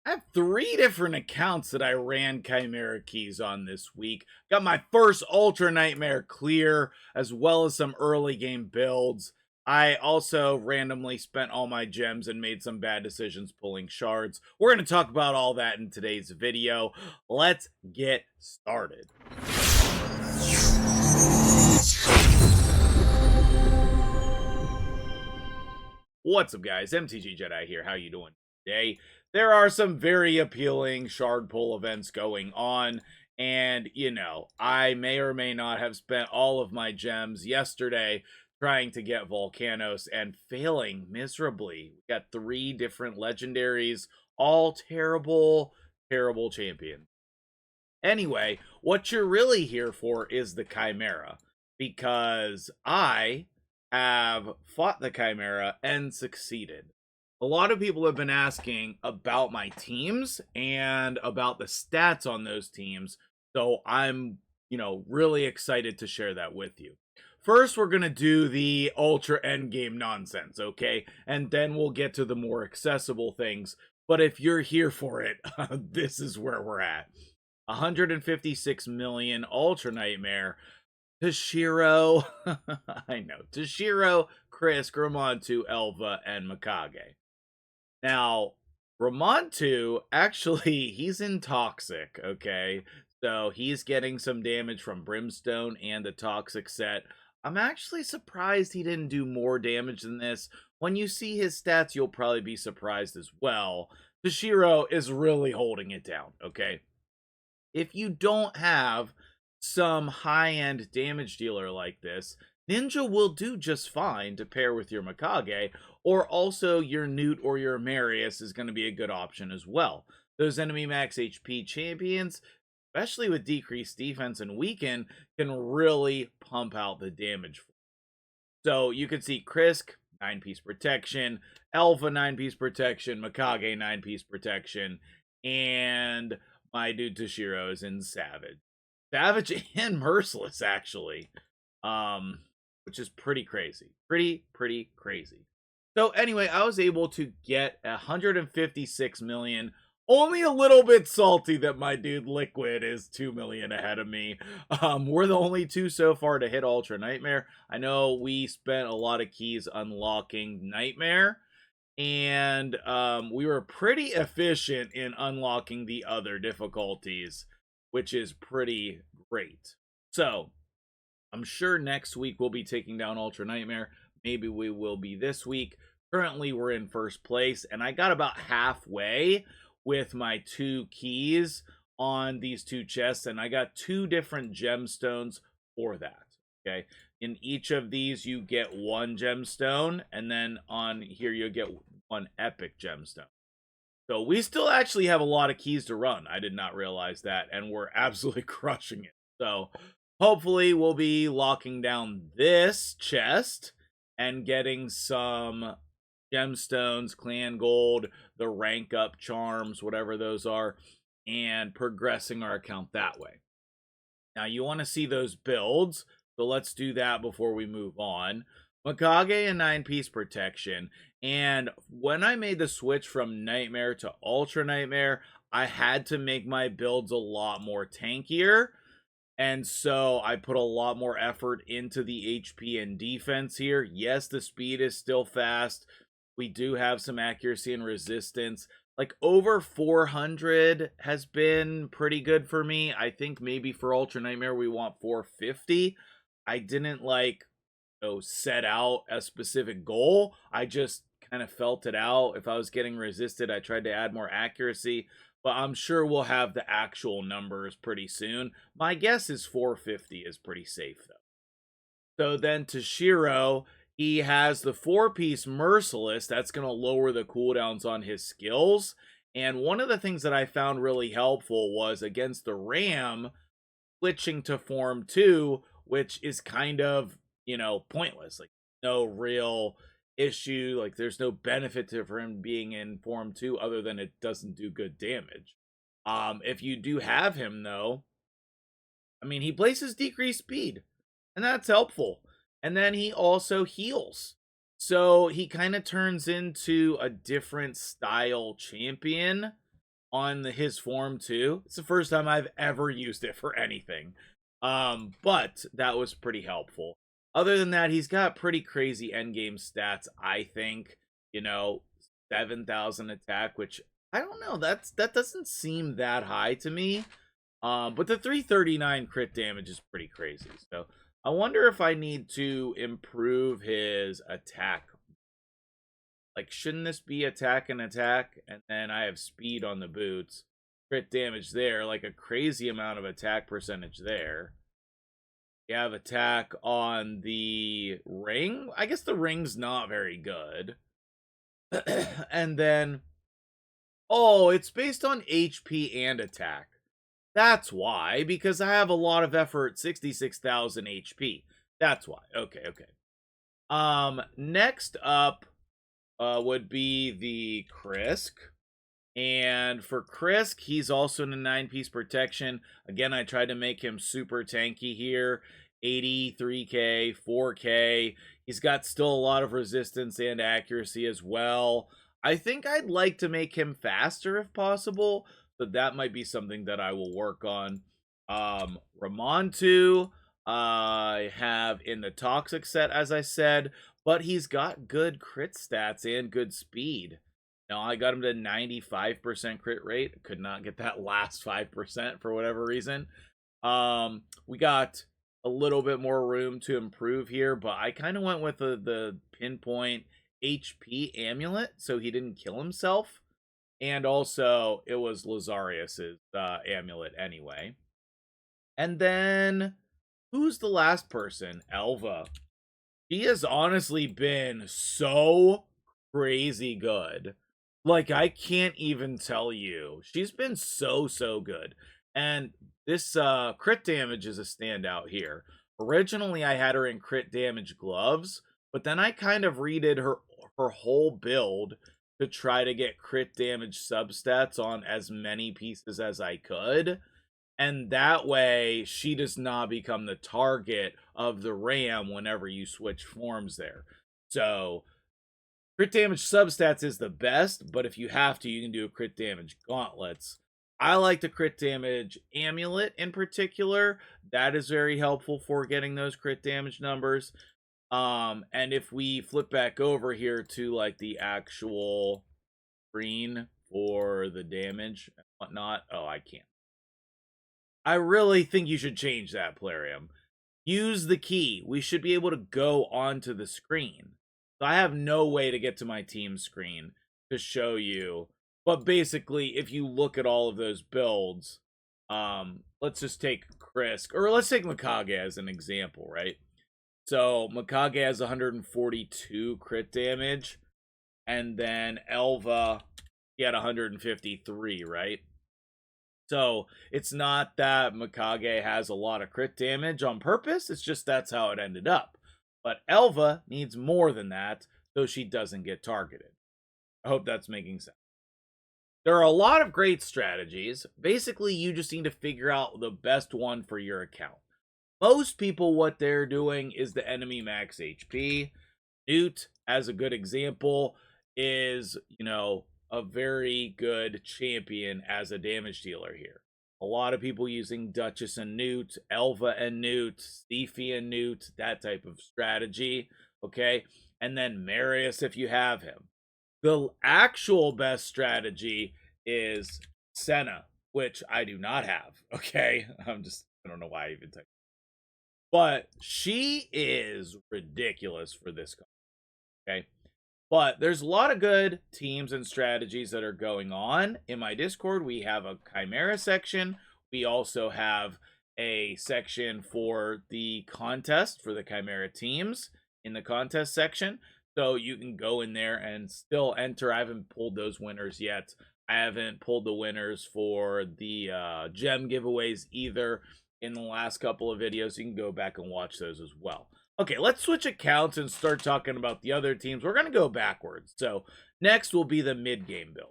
I have three different accounts that I ran Chimera keys on this week. Got my first Ultra Nightmare clear, as well as some early game builds. I also randomly spent all my gems and made some bad decisions pulling shards. We're going to talk about all that in today's video. Let's get started. What's up, guys? MtgJedi here. How you doing today? There are some very appealing shard pull events going on, and I may or may not have spent all of my gems yesterday trying to get Volcanos and failing miserably. We got three different legendaries, all terrible, terrible champions. Anyway, what you're really here for is the Chimera, because I have fought the Chimera and succeeded. A lot of people have been asking about my teams and about the stats on those teams, so I'm, really excited to share that with you. First, we're going to do the ultra endgame nonsense, okay? And then we'll get to the more accessible things. But if you're here for it, this is where we're at. 156 million Ultra Nightmare, Toshiro, I know, Toshiro, Chris, Gramontu, Elva, and Mikage. Now, Ramontu, actually, he's in Toxic, okay? So he's getting some damage from Brimstone and the Toxic set. I'm actually surprised he didn't do more damage than this. When you see his stats, you'll probably be surprised as well. Toshiro is really holding it down, okay? If you don't have some high-end damage dealer like this, Ninja will do just fine to pair with your Mikage, or also your Newt or your Marius is going to be a good option as well. Those enemy max HP champions, especially with decreased defense and weaken, can really pump out the damage. So you can see Krisk, 9-piece protection, Elva, 9-piece protection, Mikage, 9-piece protection, and my dude Toshiro is in Savage. Savage and Merciless, actually. Which is pretty crazy. Pretty crazy. So anyway, I was able to get 156 million. Only a little bit salty that my dude Liquid is 2 million ahead of me. We're the only two so far to hit Ultra Nightmare. I know we spent a lot of keys unlocking Nightmare, and we were pretty efficient in unlocking the other difficulties, which is pretty great. So I'm sure next week we'll be taking down Ultra Nightmare. Maybe we will be this week. Currently we're in first place, and I got about halfway with my 2 keys on these 2 chests, and I got 2 different gemstones for that. Okay, in each of these you get 1 gemstone, and then on here you get 1 epic gemstone. So we still actually have a lot of keys to run. I did not realize that, and we're absolutely crushing it. So hopefully we'll be locking down this chest and getting some gemstones, clan gold, the rank up charms, whatever those are, and progressing our account that way. Now you want to see those builds, so let's do that before we move on. Mikage and 9-piece protection, and when I made the switch from Nightmare to Ultra Nightmare, I had to make my builds a lot more tankier, and so I put a lot more effort into the HP and defense here. Yes, the speed is still fast. We do have some accuracy and resistance. Like over 400 has been pretty good for me. I think maybe for Ultra Nightmare we want 450. I didn't set out a specific goal. I just kind of felt it out. If I was getting resisted, I tried to add more accuracy, but I'm sure we'll have the actual numbers pretty soon. My guess is 450 is pretty safe though. So then Toshiro, he has the 4-piece Merciless. That's going to lower the cooldowns on his skills. And one of the things that I found really helpful was against the Ram, switching to Form 2, which is kind of, pointless. Like, no real issue. Like, there's no benefit for him being in Form 2 other than it doesn't do good damage. If you do have him, though, I mean, he places decreased speed, and that's helpful. And then he also heals. So he kind of turns into a different style champion on his form too. It's the first time I've ever used it for anything. But that was pretty helpful. Other than that, he's got pretty crazy endgame stats, I think. You know, 7,000 attack, which I don't know, that doesn't seem that high to me. But the 339 crit damage is pretty crazy. So I wonder if I need to improve his attack. Like, shouldn't this be attack and attack? And then I have speed on the boots. Crit damage there, like a crazy amount of attack percentage there. You have attack on the ring. I guess the ring's not very good. And then, oh, it's based on HP and attack. That's why, because I have a lot of effort, 66,000 HP. That's why. Okay, okay. Next up would be the Krisk. And for Krisk, he's also in a 9-piece protection. Again, I tried to make him super tanky here. 83k, 4k. He's got still a lot of resistance and accuracy as well. I think I'd like to make him faster if possible, so that might be something that I will work on. Ramontu, I have in the Toxic set, as I said, but he's got good crit stats and good speed. Now, I got him to 95% crit rate. Could not get that last 5% for whatever reason. We got a little bit more room to improve here, but I kind of went with the pinpoint HP amulet, so he didn't kill himself. And also, it was Lazarius's amulet anyway. And then, who's the last person? Elva. She has honestly been so crazy good. Like, I can't even tell you. She's been so good. And this crit damage is a standout here. Originally, I had her in crit damage gloves, but then I kind of redid her whole build to try to get crit damage substats on as many pieces as I could. And that way, she does not become the target of the ram whenever you switch forms there. So, crit damage substats is the best, but if you have to, you can do a crit damage gauntlets. I like the crit damage amulet in particular. That is very helpful for getting those crit damage numbers. And if we flip back over here to like the actual screen for the damage and whatnot. Oh, I can't. I really think you should change that, Plarium. Use the key. We should be able to go onto the screen. So I have no way to get to my team screen to show you. But basically, if you look at all of those builds, let's just take Krisk, or let's take Mikage as an example, right? So Mikage has 142 crit damage, and then Elva, he had 153, right? So it's not that Mikage has a lot of crit damage on purpose, it's just that's how it ended up. But Elva needs more than that, so she doesn't get targeted. I hope that's making sense. There are a lot of great strategies. Basically, you just need to figure out the best one for your account. Most people, what they're doing is the enemy max HP. Newt, as a good example, is, you know, a very good champion as a damage dealer here. A lot of people using Duchess and Newt, Elva and Newt, Steffi and Newt, that type of strategy, okay? And then Marius if you have him. The actual best strategy is Senna, which I do not have, okay? I don't know why I even typed. But she is ridiculous for this card, okay? But there's a lot of good teams and strategies that are going on. In my Discord, we have a Chimera section. We also have a section for the contest for the Chimera teams in the contest section. So you can go in there and still enter. I haven't pulled those winners yet. I haven't pulled the winners for the gem giveaways either in the last couple of videos. You can go back and watch those as well. Okay, let's switch accounts and start talking about the other teams. We're going to go backwards. So next will be the mid-game build.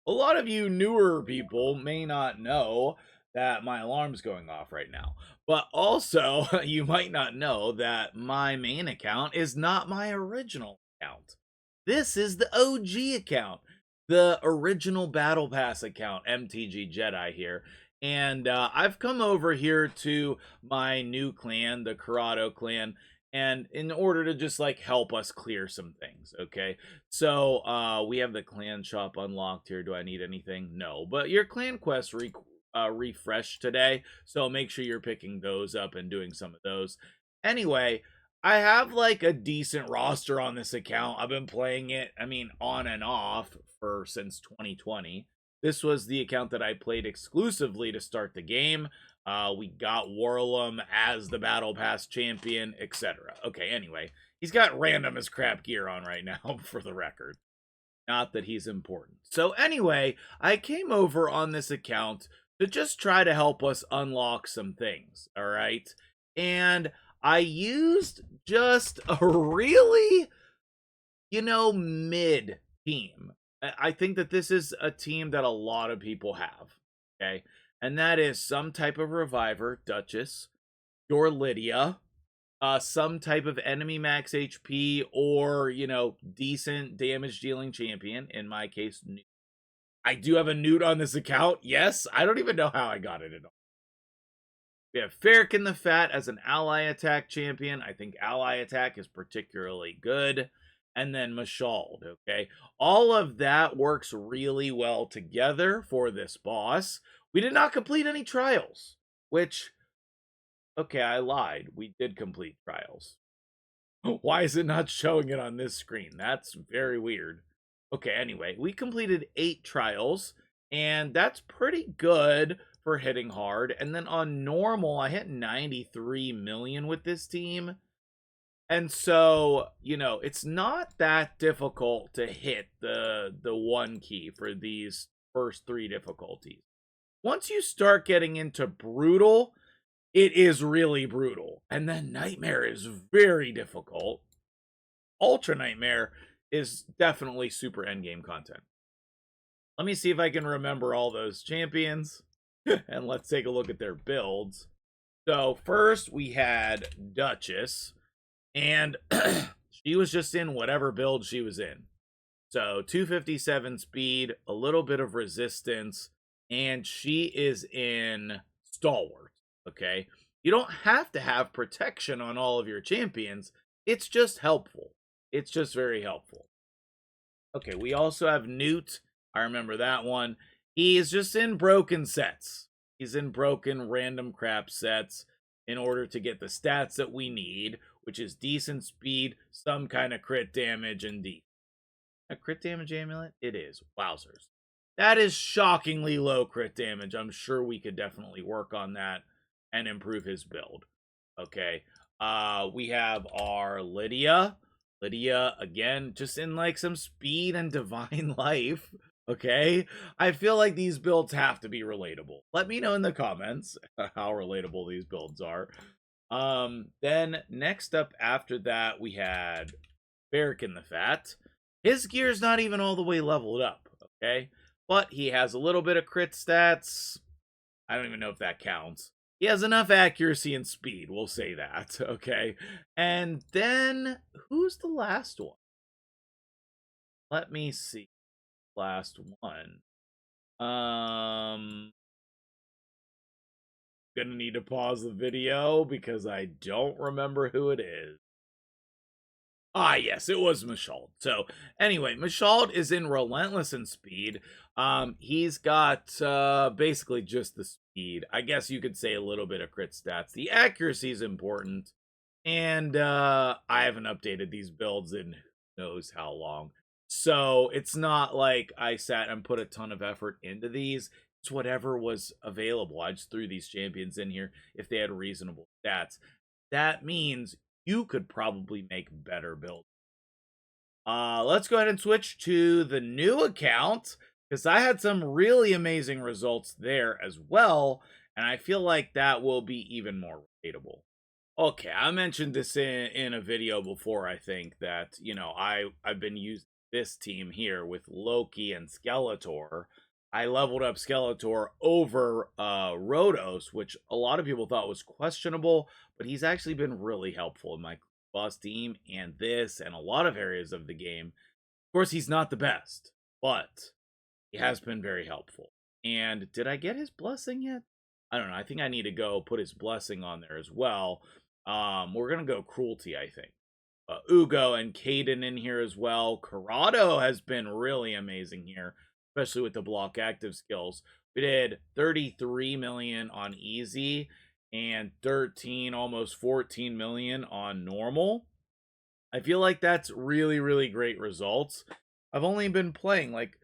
A lot of you newer people may not know that my alarm's going off right now. But also, you might not know that my main account is not my original account. This is the OG account. the original Battle Pass account, MtgJedi here. And I've come over here to my new clan, the Corrado clan, and in order to just like help us clear some things, okay? So we have the clan shop unlocked here. Do I need anything? No, but your clan quests refresh today, so make sure you're picking those up and doing some of those. Anyway, I have like a decent roster on this account. I've been playing it, I mean, on and off for since 2020. This was the account that I played exclusively to start the game. We got Warlum as the Battle Pass champion, etc. Okay, anyway, he's got random as crap gear on right now, for the record. Not that he's important. So anyway, I came over on this account to just try to help us unlock some things, all right? And I used just a really, mid team. I think that this is a team that a lot of people have, okay? And that is some type of reviver, Duchess, your Lydia, some type of enemy max HP, or, decent damage dealing champion. In my case, I do have a Newt on this account. Yes, I don't even know how I got it at all. We have Farrakhan the Fat as an ally attack champion. I think ally attack is particularly good. And then Mashald, okay? All of that works really well together for this boss. We did not complete any trials, which, okay, I lied. We did complete trials. Why is it not showing it on this screen? That's very weird. Okay, anyway, we completed 8 trials, and that's pretty good for hitting hard. And then on normal, I hit 93 million with this team. And so, it's not that difficult to hit the 1 key for these first 3 difficulties. Once you start getting into brutal, it is really brutal. And then Nightmare is very difficult. Ultra Nightmare is definitely super endgame content. Let me see if I can remember all those champions. And let's take a look at their builds. So first we had Duchess. And she was just in whatever build she was in. So 257 speed, a little bit of resistance, and she is in Stalwart, okay? You don't have to have protection on all of your champions. It's just helpful. It's just very helpful. Okay, we also have Newt. I remember that one. He is just in broken sets. He's in broken random crap sets in order to get the stats that we need, which is decent speed, some kind of crit damage, and a crit damage amulet? It is. Wowzers. That is shockingly low crit damage. I'm sure we could definitely work on that and improve his build. Okay. We have our Lydia. Lydia, again, just in like some speed and divine life. Okay. I feel like these builds have to be relatable. Let me know in the comments how relatable these builds are. Then next up after that, we had Farrakhan the Fat. His gear's not even all the way leveled up, okay? But he has a little bit of crit stats. I don't even know if that counts. He has enough accuracy and speed, we'll say that, okay? And then, who's the last one? Let me see. Last one. Gonna need to pause the video because I don't remember who it is. Ah, yes, it was Mashald. So, anyway, Mashald is in Relentless in speed. He's got basically just the speed. I guess you could say a little bit of crit stats. The accuracy is important. And I haven't updated these builds in who knows how long. So, it's not like I sat and put a ton of effort into these. It's whatever was available. I just threw these champions in here if they had reasonable stats. That means you could probably make better builds. Let's go ahead and switch to the new account, because I had some really amazing results there as well, and I feel like that will be even more relatable. Okay, I mentioned this in a video before, I think, that, I've been using this team here with Loki and Skeletor. I leveled up Skeletor over Rhodos, which a lot of people thought was questionable, but he's actually been really helpful in my boss team and this and a lot of areas of the game. Of course, he's not the best, but He has been very helpful. And did I get his blessing yet? I don't know. I think I need to go put his blessing on there as well. We're gonna go cruelty, I think. Ugo and Caden in here as well. Corrado has been really amazing here, especially with the block active skills. We did 33 million on easy and 13, almost 14 million on normal. I feel like that's really, really great results. I've only been playing like,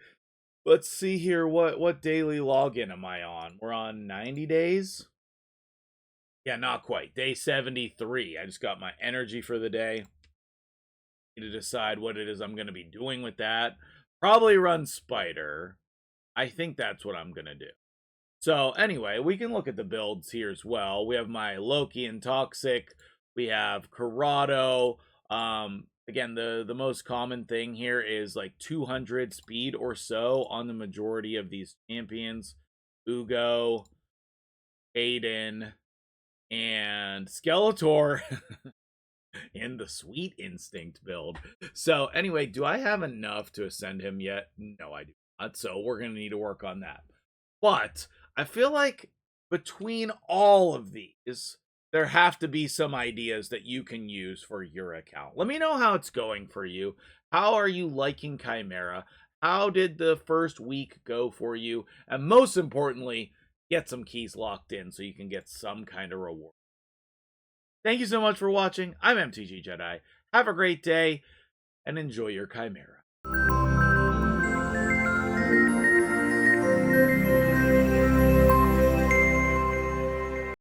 let's see here, what daily login am I on? We're on 90 days. Yeah, not quite. Day 73. I just got my energy for the day. Need to decide what it is I'm going to be doing with that. Probably run Spider. I think that's what I'm going to do. So anyway, we can look at the builds here as well. We have my Loki and Toxic. We have Corrado. Again, the most common thing here is like 200 speed or so on the majority of these champions. Ugo, Aiden, and Skeletor. In the Sweet Instinct build. So anyway, do I have enough to ascend him yet? No, I do not. So we're going to need to work on that. But I feel like between all of these, there have to be some ideas that you can use for your account. Let me know how it's going for you. How are you liking Chimera? How did the first week go for you? And most importantly, get some keys locked in so you can get some kind of reward. Thank you so much for watching. I'm MtgJedi. Have a great day and enjoy your Chimera.